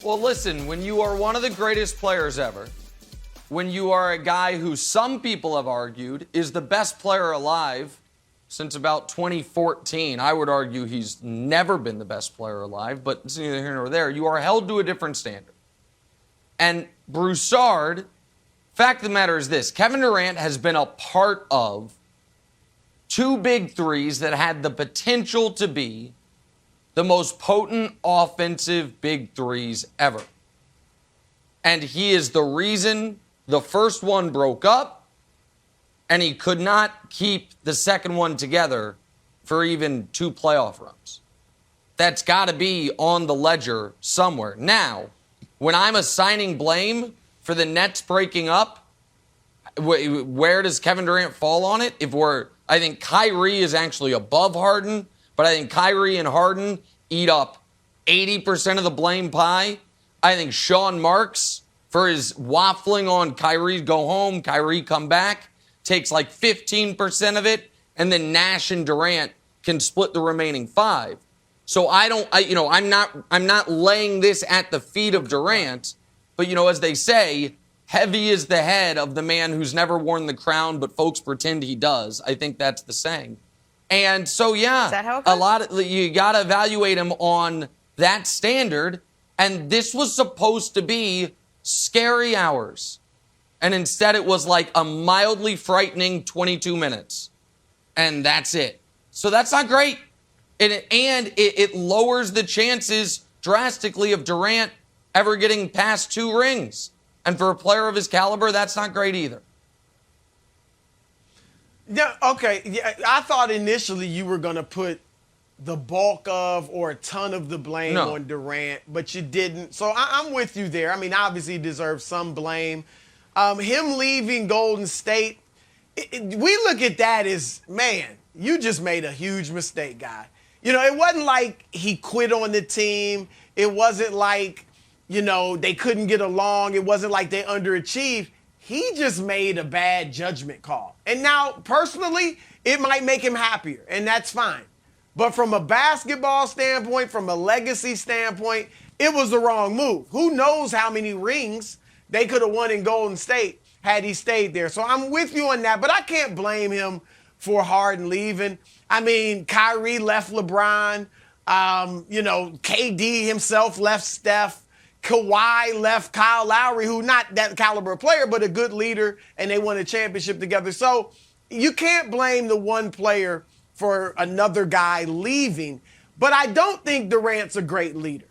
Well, listen, when you are one of the greatest players ever, when you are a guy who some people have argued is the best player alive since about 2014, I would argue he's never been the best player alive, but it's neither here nor there. You are held to a different standard. And Broussard, fact of the matter is this, Kevin Durant has been a part of two big threes that had the potential to be the most potent offensive big threes ever. And he is the reason the first one broke up, and he could not keep the second one together for even two playoff runs. That's got to be on the ledger somewhere. Now, when I'm assigning blame for the Nets breaking up, where does Kevin Durant fall on it? I think Kyrie is actually above Harden, but I think Kyrie and Harden eat up 80% of the blame pie. I think Sean Marks, for his waffling on Kyrie go home, Kyrie come back, takes like 15% of it, and then Nash and Durant can split the remaining 5%. So I'm not laying this at the feet of Durant, but as they say, heavy is the head of the man who's never worn the crown, but folks pretend he does. I think that's the saying. And so, yeah, is that how it goes? You got to evaluate him on that standard. And this was supposed to be scary hours. And instead it was like a mildly frightening 22 minutes. And that's it. So that's not great. And it lowers the chances drastically of Durant ever getting past 2 rings. And for a player of his caliber, that's not great either. Yeah, okay. Yeah, I thought initially you were going to put the bulk of or a ton of the blame on Durant, but you didn't. So I'm with you there. I mean, obviously he deserves some blame. Him leaving Golden State, we look at that as, man, you just made a huge mistake, guy. It wasn't like he quit on the team. It wasn't like, they couldn't get along. It wasn't like they underachieved. He just made a bad judgment call. And now, personally, it might make him happier, and that's fine. But from a basketball standpoint, from a legacy standpoint, it was the wrong move. Who knows how many rings they could have won in Golden State had he stayed there. So I'm with you on that, but I can't blame him for Harden leaving. I mean, Kyrie left LeBron. KD himself left Steph. Kawhi left Kyle Lowry, who not that caliber player, but a good leader, and they won a championship together. So you can't blame the one player for another guy leaving. But I don't think Durant's a great leader.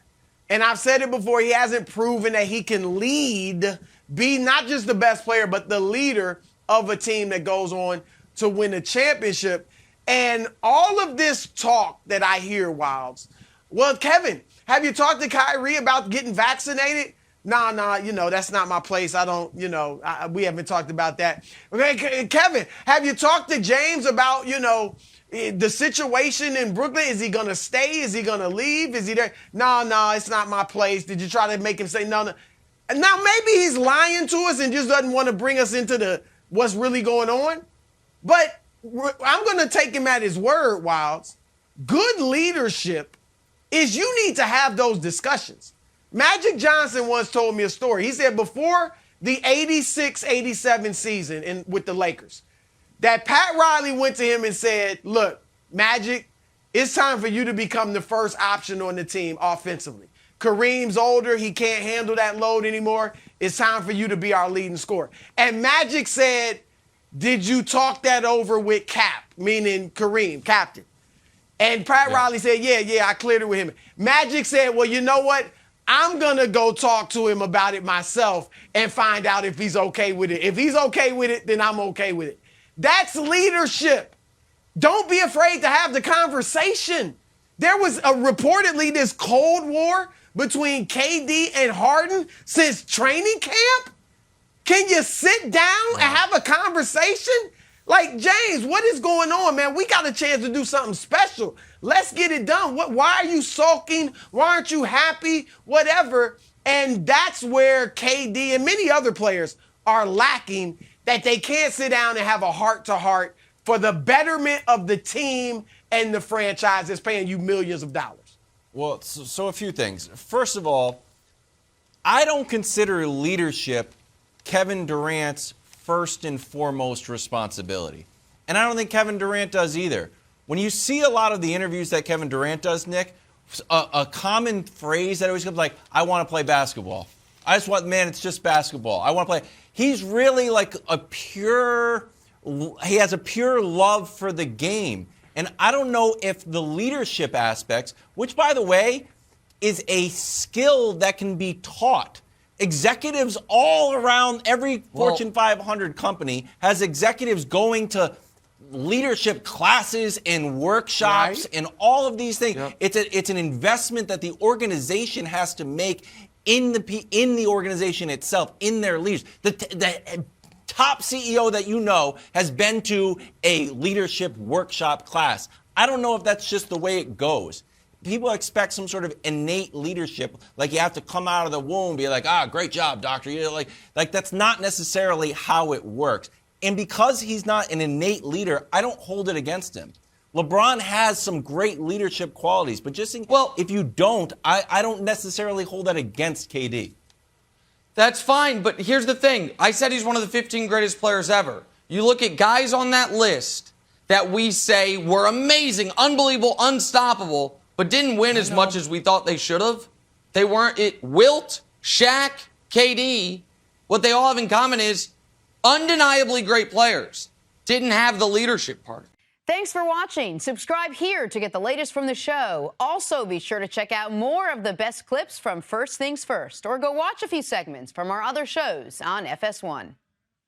And I've said it before, he hasn't proven that he can lead, be not just the best player, but the leader of a team that goes on to win a championship. And all of this talk that I hear, Wilds, well, Kevin, have you talked to Kyrie about getting vaccinated? Nah, that's not my place. I don't, we haven't talked about that. Okay, Kevin, have you talked to James about, the situation in Brooklyn? Is he going to stay? Is he going to leave? Is he there? No, it's not my place. Did you try to make him say no? And now maybe he's lying to us and just doesn't want to bring us into what's really going on. But I'm going to take him at his word, Wilds. Good leadership is you need to have those discussions. Magic Johnson once told me a story. He said before the 86-87 season with the Lakers, that Pat Riley went to him and said, look, Magic, it's time for you to become the first option on the team offensively. Kareem's older. He can't handle that load anymore. It's time for you to be our leading scorer. And Magic said, did you talk that over with Cap, meaning Kareem, captain? And Pat Riley said, yeah, I cleared it with him. Magic said, well, you know what? I'm going to go talk to him about it myself and find out if he's okay with it. If he's okay with it, then I'm okay with it. That's leadership. Don't be afraid to have the conversation. There was reportedly this Cold War between KD and Harden since training camp. Can you sit down and have a conversation? Like, James, what is going on, man? We got a chance to do something special. Let's get it done. Why are you sulking? Why aren't you happy? Whatever. And that's where KD and many other players are lacking, that they can't sit down and have a heart-to-heart for the betterment of the team and the franchise that's paying you millions of dollars. Well, so a few things. First of all, I don't consider leadership Kevin Durant's first and foremost responsibility. And I don't think Kevin Durant does either. When you see a lot of the interviews that Kevin Durant does, Nick, a common phrase that always comes like, I want to play basketball. I just want, man, it's just basketball. I want to play. He's really like he has a pure love for the game. And I don't know if the leadership aspects, which, by the way, is a skill that can be taught. Executives all around every Fortune 500 company has executives going to leadership classes and workshops and all of these things. Yep. It's an investment that the organization has to make in the organization itself, in their leaders. The top CEO that you know has been to a leadership workshop class. I don't know if that's just the way it goes. People expect some sort of innate leadership, like you have to come out of the womb and be like, great job, doctor. You know, like that's not necessarily how it works. And because he's not an innate leader, I don't hold it against him. LeBron has some great leadership qualities, but if you don't, I don't necessarily hold that against KD. That's fine, but here's the thing. I said he's one of the 15 greatest players ever. You look at guys on that list that we say were amazing, unbelievable, unstoppable, but didn't win as much as we thought they should have. They weren't. Wilt, Shaq, KD, what they all have in common is undeniably great players. Didn't have the leadership part. Thanks for watching. Subscribe here to get the latest from the show. Also, be sure to check out more of the best clips from First Things First, or go watch a few segments from our other shows on FS1.